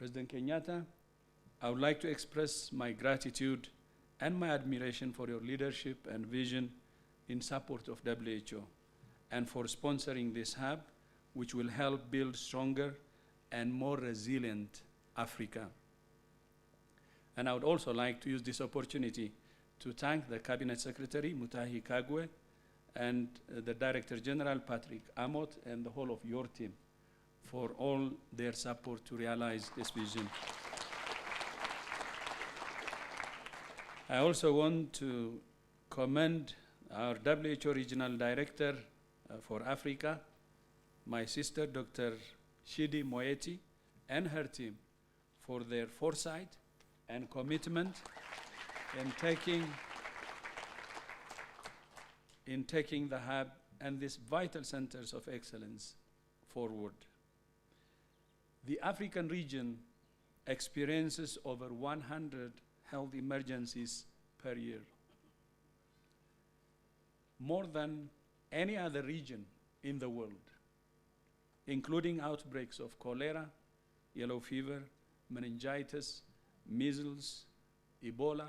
President Kenyatta, I would like to express my gratitude and my admiration for your leadership and vision in support of WHO and for sponsoring this hub, which will help build stronger and more resilient Africa. And I would also like to use this opportunity to thank the Cabinet Secretary, Mutahi Kagwe, and the Director General, Patrick Amott, and the whole of your team for all their support to realize this vision. I also want to commend our WHO Regional Director for Africa, my sister, Dr. Shidi Moeti, and her team for their foresight and commitment in taking the hub and these vital centers of excellence forward. The African region experiences over 100 health emergencies per year, more than any other region in the world, including outbreaks of cholera, yellow fever, meningitis, measles, Ebola,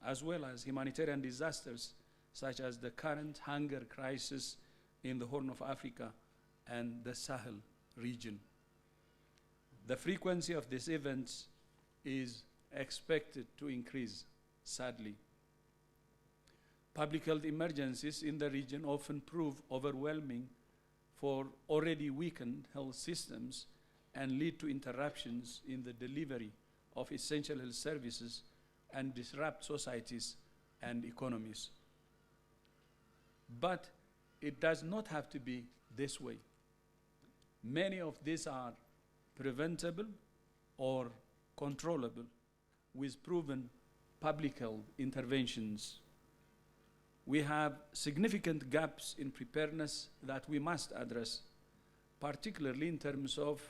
as well as humanitarian disasters such as the current hunger crisis in the Horn of Africa and the Sahel region. The frequency of these events is expected to increase, sadly. Public health emergencies in the region often prove overwhelming for already weakened health systems and lead to interruptions in the delivery of essential health services and disrupt societies and economies. But it does not have to be this way. Many of these are preventable or controllable with proven public health interventions. We have significant gaps in preparedness that we must address, particularly in terms of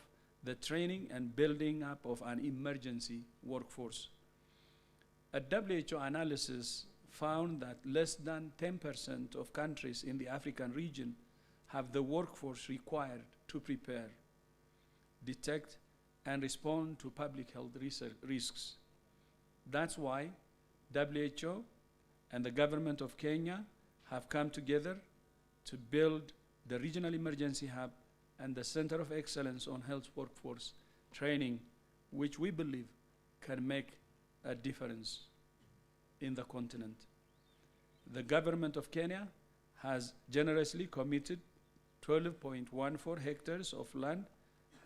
the training and building up of an emergency workforce. A WHO analysis found that less than 10% of countries in the African region have the workforce required to prepare, detect, and respond to public health risks. That's why WHO and the government of Kenya have come together to build the Regional Emergency Hub and the Center of Excellence on Health Workforce Training, which we believe can make a difference in the continent. The government of Kenya has generously committed 12.14 hectares of land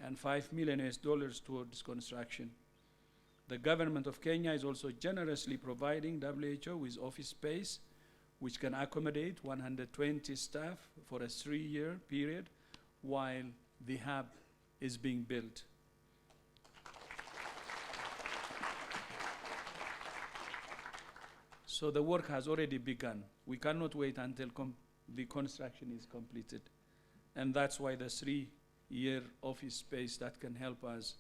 and $5 million towards construction. The government of Kenya is also generously providing WHO with office space, which can accommodate 120 staff for a 3-year period while the hub is being built. So the work has already begun. We cannot wait until the construction is completed. And that's why the 3-year office space that can help us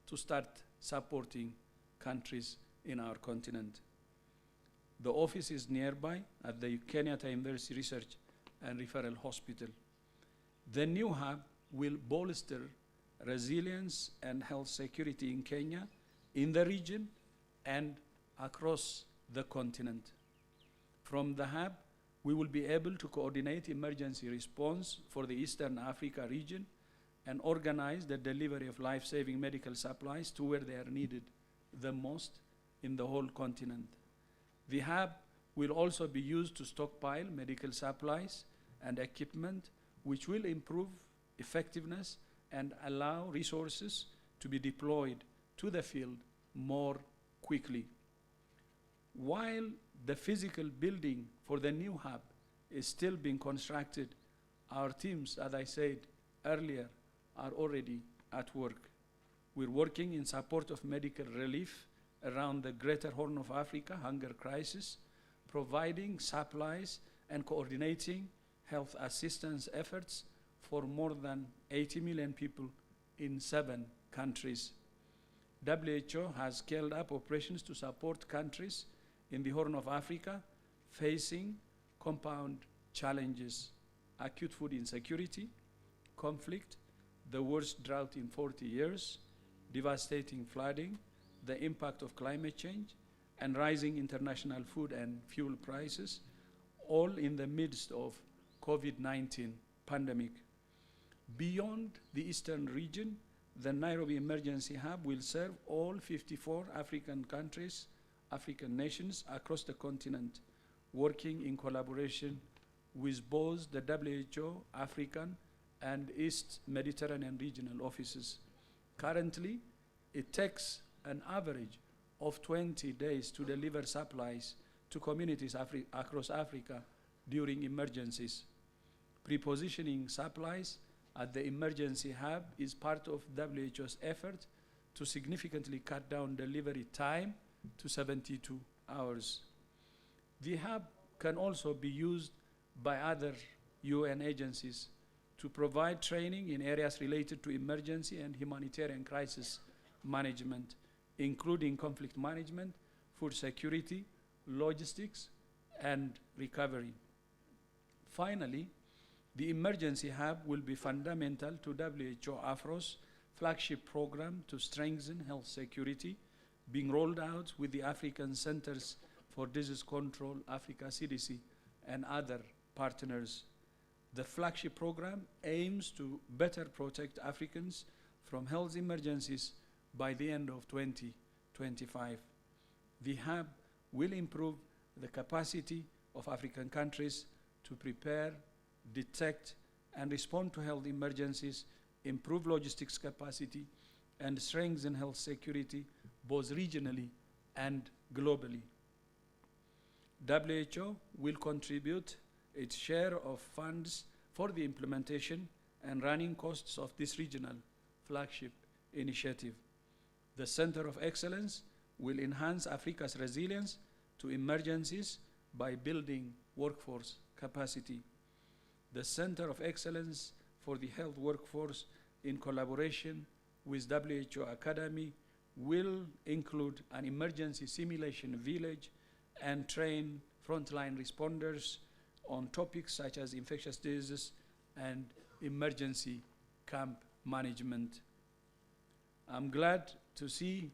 to start supporting countries in our continent. The office is nearby at the Kenyatta University Research and Referral Hospital. The new hub will bolster resilience and health security in Kenya, in the region, and across the continent. From the hub, we will be able to coordinate emergency response for the Eastern Africa region and organize the delivery of life-saving medical supplies to where they are needed the most in the whole continent. The hub will also be used to stockpile medical supplies and equipment, which will improve effectiveness and allow resources to be deployed to the field more quickly. While the physical building for the new hub is still being constructed, our teams, as I said earlier, are already at work. We're working in support of medical relief around the Greater Horn of Africa hunger crisis, providing supplies and coordinating health assistance efforts for more than 80 million people in 7 countries. WHO has scaled up operations to support countries in the Horn of Africa facing compound challenges: acute food insecurity, conflict, the worst drought in 40 years, devastating flooding, the impact of climate change, and rising international food and fuel prices, all in the midst of COVID-19 pandemic. Beyond the eastern region, the Nairobi Emergency Hub will serve all 54 African countries, African nations across the continent, working in collaboration with both the WHO African and East Mediterranean regional offices. Currently, it takes an average of 20 days to deliver supplies to communities across Africa during emergencies. Prepositioning supplies at the emergency hub is part of WHO's effort to significantly cut down delivery time to 72 hours. The hub can also be used by other UN agencies to provide training in areas related to emergency and humanitarian crisis management, including conflict management, food security, logistics, and recovery. Finally, the Emergency Hub will be fundamental to WHO AFRO's flagship program to strengthen health security, being rolled out with the African Centers for Disease Control, Africa CDC, and other partners. The flagship program aims to better protect Africans from health emergencies by the end of 2025. The hub will improve the capacity of African countries to prepare, detect, and respond to health emergencies, improve logistics capacity, and strengthen health security both regionally and globally. WHO will contribute its share of funds for the implementation and running costs of this regional flagship initiative. The Center of Excellence will enhance Africa's resilience to emergencies by building workforce capacity. The Center of Excellence for the Health Workforce, in collaboration with WHO Academy, will include an emergency simulation village and train frontline responders on topics such as infectious diseases and emergency camp management. I'm glad to see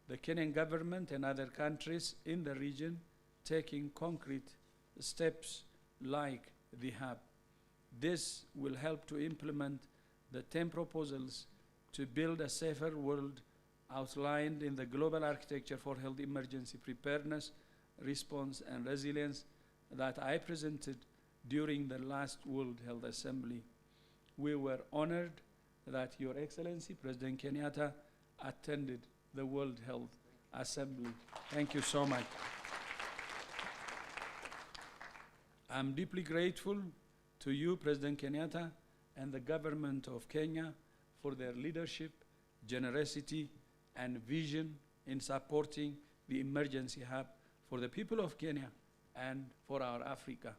the Kenyan government and other countries in the region taking concrete steps like the hub. This will help to implement the 10 proposals to build a safer world outlined in the Global Architecture for Health Emergency Preparedness, Response, and Resilience that I presented during the last World Health Assembly. We were honored that Your Excellency, President Kenyatta, attended the World Health Assembly. Thank you so much. I'm deeply grateful to you, President Kenyatta, and the government of Kenya for their leadership, generosity, and vision in supporting the emergency hub for the people of Kenya and for our Africa.